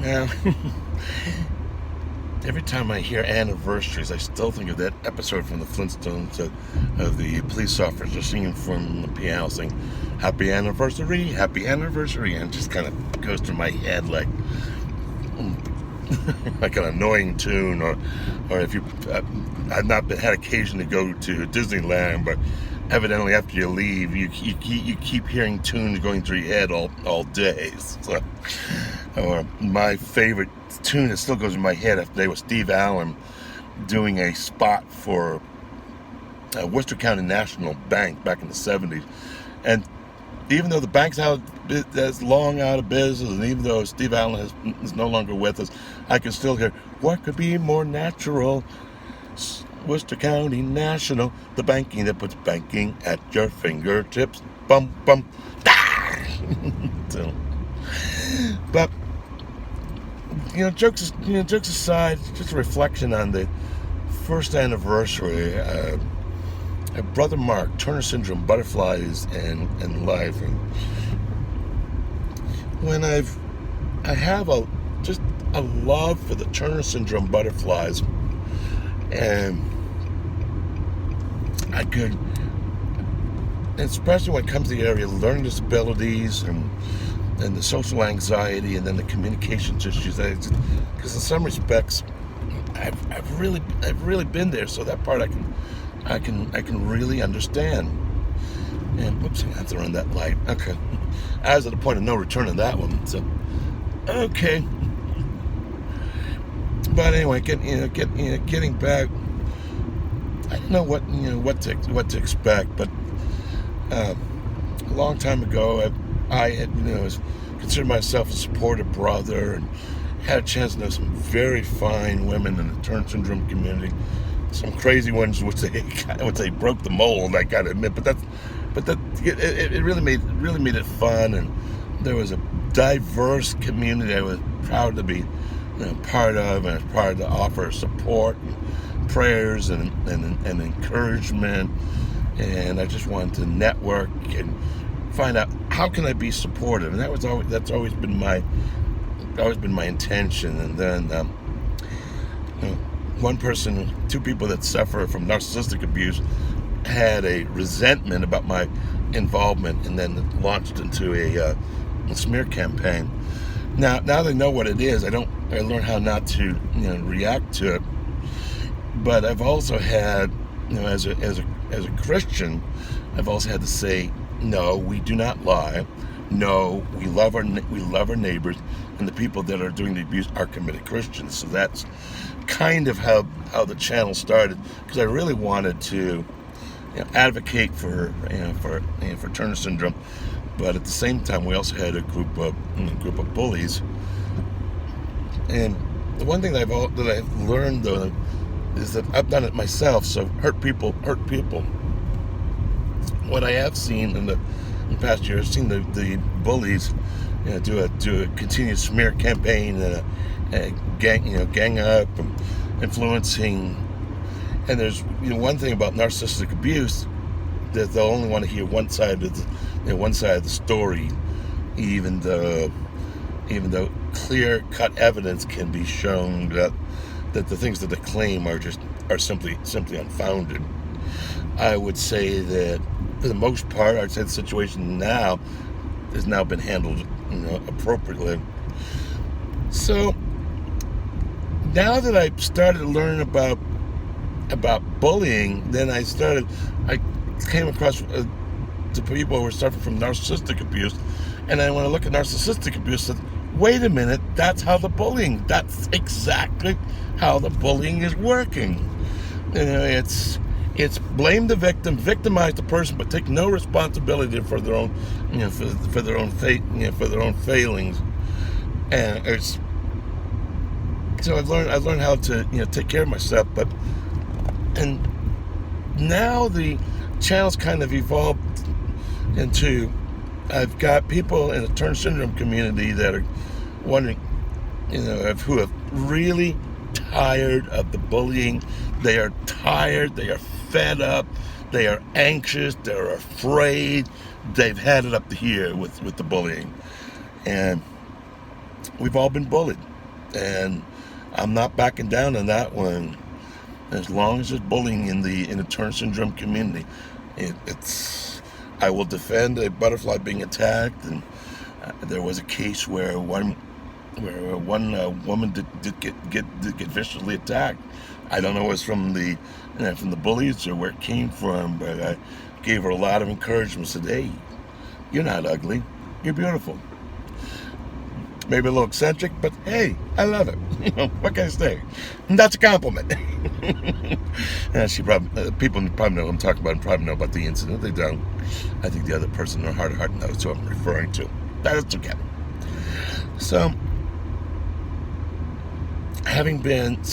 Now, every time I hear anniversaries, I still think of that episode from the Flintstones of the police officer singing from the piano, saying, happy anniversary, and it just kind of goes through my head like an annoying tune, or if you, I've not had occasion to go to Disneyland, but evidently after you leave, you keep hearing tunes going through your head all day. So, or my favorite tune that still goes in my head today was Steve Allen doing a spot for Worcester County National Bank back in the 70s. And even though the bank's that's long out of business, and even though Steve Allen is no longer with us, I can still hear, what could be more natural? Worcester County National, the banking that puts banking at your fingertips. Bum, bum, da! So, but, jokes aside, just a reflection on the first anniversary. Brother Mark, Turner Syndrome, Butterflies, and Life. And when I have just a love for the Turner Syndrome butterflies, and I could, especially when it comes to the area of learning disabilities and the social anxiety, and then the communications issues, because in some respects I've really been there, so that part I can really understand. And whoops, I have to run that light. Okay, I was at a point of no return on that one. So okay, but anyway, getting back, I didn't know what to expect, but a long time ago, I had considered myself a supportive brother, and had a chance to know some very fine women in the Turner Syndrome community. Some crazy ones would say broke the mold, I gotta admit, but it really made it fun, and there was a diverse community I was proud to be part of, and proud to offer support and prayers and encouragement. And I just wanted to network and find out how can I be supportive, and that's always been my intention. And then two people that suffer from narcissistic abuse had a resentment about my involvement, and then launched into a smear campaign. Now they know what it is. I learned how not to react to it. But I've also had, as a Christian, I've also had to say, no, we do not lie. No, we love our neighbors, and the people that are doing the abuse are committed Christians. So that's kind of how the channel started, because I really wanted to advocate for Turner Syndrome, but at the same time we also had a group of bullies. And the one thing that I've learned though is that I've done it myself. So hurt people. What I have seen in the past year, I've seen the bullies do a continued smear campaign, and a gang up and influencing. And there's one thing about narcissistic abuse, that they'll only want to hear one side of the story, even though clear-cut evidence can be shown that the things that they claim are simply unfounded. I would say that for the most part, I'd say the situation now has now been handled appropriately. So now that I started to learn about bullying, then I came across the people who were suffering from narcissistic abuse, and I want to look at narcissistic abuse and said, wait a minute, that's exactly how the bullying is working. It's blame the victim, victimize the person, but take no responsibility for their own, for their own fate, for their own failings. And so I've learned how to take care of myself. And now the channel's kind of evolved into, I've got people in the Turner Syndrome community that are wondering, who have really tired of the bullying. They are tired. They are fed up. They are anxious. They're afraid. They've had it up to here with the bullying. And we've all been bullied, and I'm not backing down on that one. As long as there's bullying in the Turner syndrome community, it's I will defend a butterfly being attacked. And there was a case where one woman did get viciously attacked. I don't know if it was from the bullies or where it came from, but I gave her a lot of encouragement. Said, "Hey, you're not ugly. You're beautiful. Maybe a little eccentric, but hey, I love it." What can I say? And that's a compliment. She probably people probably know what I'm talking about and probably know about the incident. They don't. I think the other person in their heart of heart knows who I'm referring to. That's okay. So,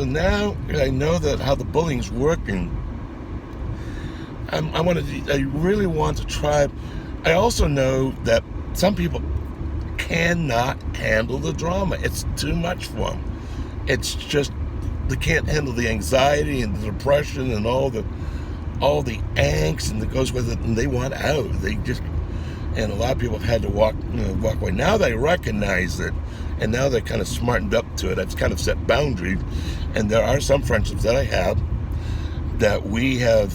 now I know that how the bullying's working. I really want to try. I also know that some people cannot handle the drama. It's too much for them. It's just they can't handle the anxiety and the depression and all the angst and that goes with it, and they want out. And a lot of people have had to walk away. Now they recognize it, and now they're kind of smartened up to it. I've kind of set boundaries, and there are some friendships that I have that we have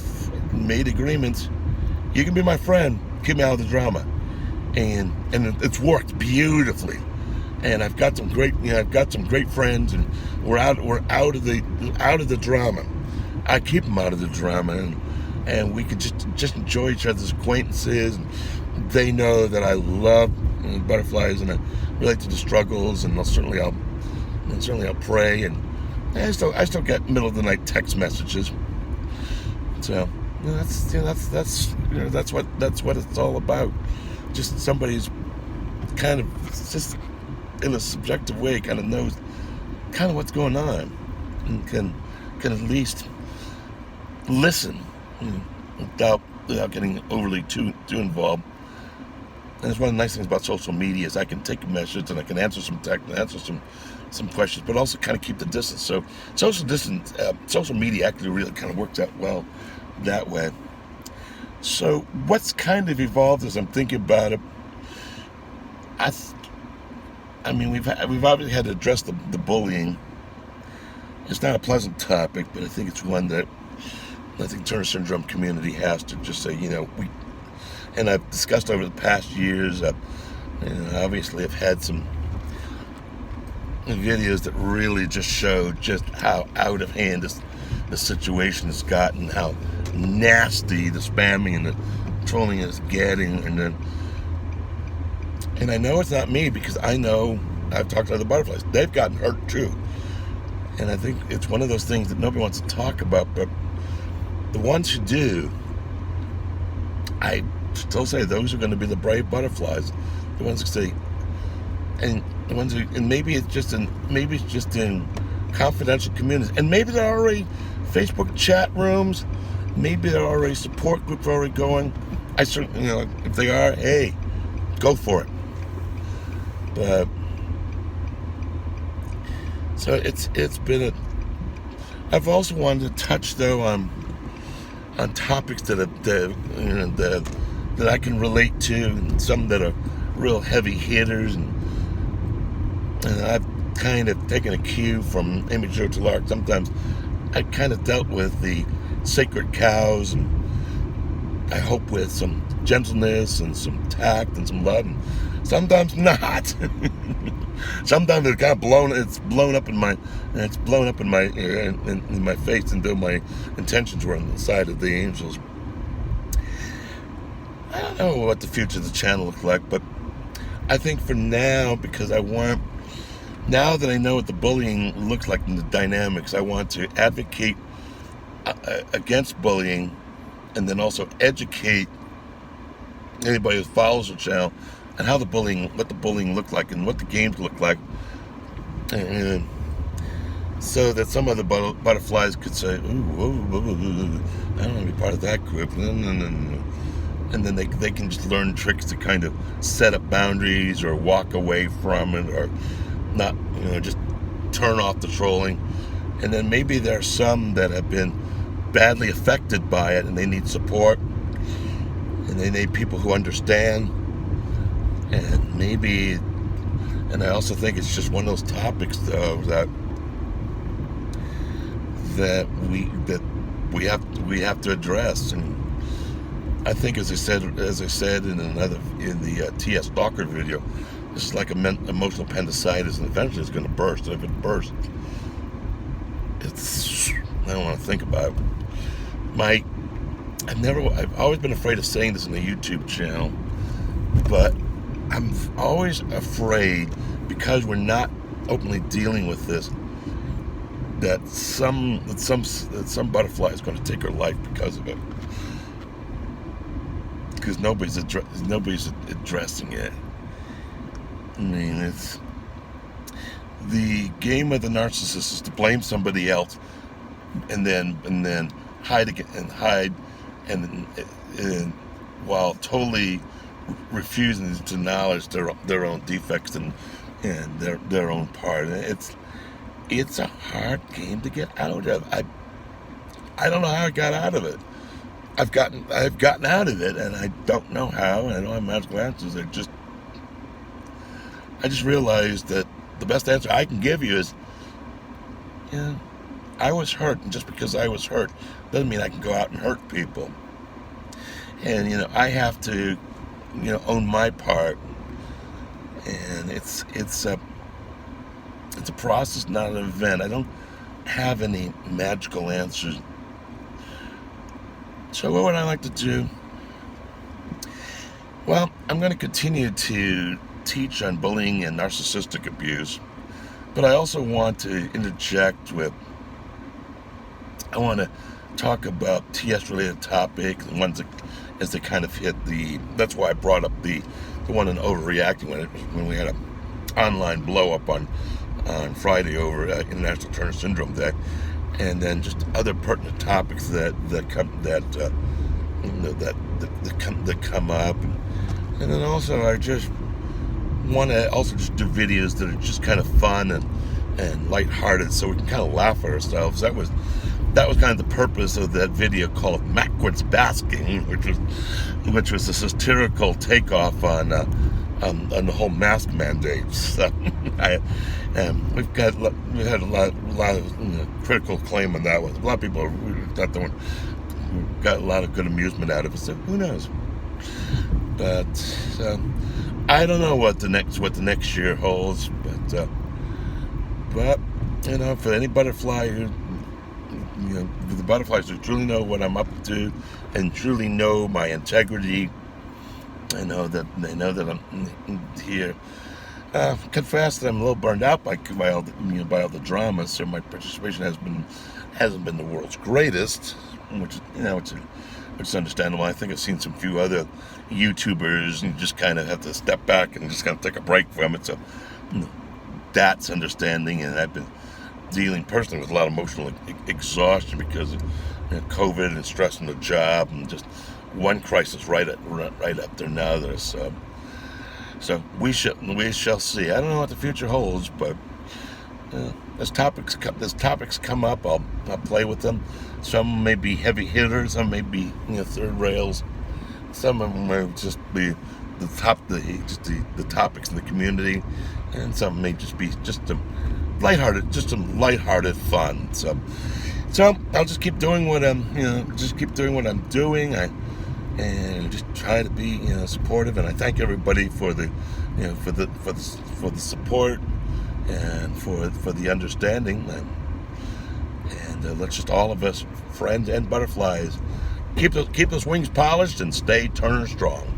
made agreements. You can be my friend, keep me out of the drama, and it's worked beautifully. And I've got some great friends, and we're out of the drama. I keep them out of the drama, and we can just enjoy each other's acquaintances. And they know that I love butterflies, and I relate to the struggles, and certainly I'll pray, and I still get middle of the night text messages. So that's what it's all about. Just somebody's kind of just in a subjective way kind of knows kind of what's going on and can at least listen without getting overly too involved. And it's one of the nice things about social media is I can take a message and I can answer some text and answer some questions, but also kind of keep the distance. So social media actually really kind of works out well that way. So what's kind of evolved as I'm thinking about it, I mean, we've obviously had to address the bullying. It's not a pleasant topic, but I think it's one that I think Turner syndrome community has to just say, and I've discussed over the past years, obviously I've had some videos that really just show just how out of hand the situation has gotten, how nasty the spamming and the trolling is getting, and I know it's not me because I know I've talked to other butterflies. They've gotten hurt too. And I think it's one of those things that nobody wants to talk about, but the ones who do, I still say those are going to be the brave butterflies. The ones who say, and the ones who, and maybe it's just in confidential communities, and maybe there are already Facebook chat rooms, maybe there are already support groups already going. I certainly, if they are, hey, go for it. But so it's been I've also wanted to touch though on topics that I can relate to, and some that are real heavy hitters, and I've kind of taken a cue from Amy Jo Talark. Sometimes I kind of dealt with the sacred cows, and I hope with some gentleness and some tact and some love, and sometimes not. Sometimes it's kind of blown up in my face, and though my intentions were on the side of the angels. I don't know what the future of the channel looks like, but I think for now, because now that I know what the bullying looks like and the dynamics, I want to advocate against bullying, and then also educate anybody who follows the channel and what the bullying looked like and what the games look like, and so that some other butterflies could say, ooh, I don't want to be part of that group, and then they can just learn tricks to kind of set up boundaries or walk away from it, or not, just turn off the trolling. And then maybe there are some that have been badly affected by it, and they need support, and they need people who understand. And maybe And I also think it's just one of those topics, though, that we have to address. And I think, as I said in the T.S. Stalker video, this is like emotional appendicitis, and eventually it's going to burst. And if it bursts, I don't want to think about it. I've always been afraid of saying this in the YouTube channel, but I'm always afraid, because we're not openly dealing with this, that some butterfly is going to take her life because of it, because nobody's addressing it. I mean, it's the game of the narcissist is to blame somebody else, and then hide and while totally refusing to acknowledge their own defects and their own part. It's a hard game to get out of. I don't know how I got out of it. I've gotten out of it, and I don't know how. And I don't have magical answers. I just realized that the best answer I can give you is, I was hurt, and just because I was hurt doesn't mean I can go out and hurt people. And I have to, own my part. And it's a process, not an event. I don't have any magical answers. So what would I like to do? Well, I'm going to continue to teach on bullying and narcissistic abuse, but I also want to interject with, I want to talk about TS-related topics, and ones that, as they kind of hit that's why I brought up the one on overreacting when we had an online blow up on Friday over International Turner Syndrome Day, and then just other pertinent topics that come up, and then also I just want to just do videos that are just kind of fun and lighthearted, so we can kind of laugh at ourselves. That was kind of the purpose of that video called Backwards Basking, which was a satirical takeoff on the whole mask mandates. So we've had a lot of critical acclaim on that one. A lot of people thought that one got a lot of good amusement out of it. So who knows? But I don't know what the next year holds. But for any butterfly who, the butterflies who truly know what I'm up to and truly know my integrity, they know that I'm here. Confess that I'm a little burned out by all the drama, so my participation hasn't been the world's greatest, which is understandable. I think I've seen some few other YouTubers, and you just kind of have to step back and just kind of take a break from it. So that's understanding, and I've been dealing personally with a lot of emotional exhaustion because of COVID and stress on the job, and just one crisis right after another. So we shall see. I don't know what the future holds, but as topics come up, I'll play with them. Some may be heavy hitters, some may be third rails, some of them may just be the topics in the community, and some may just be some lighthearted fun. So I'll just keep doing what I'm doing. And just try to be supportive, and I thank everybody for the support and for the understanding, and let's just all of us, friends and butterflies, keep those wings polished and stay Turner strong.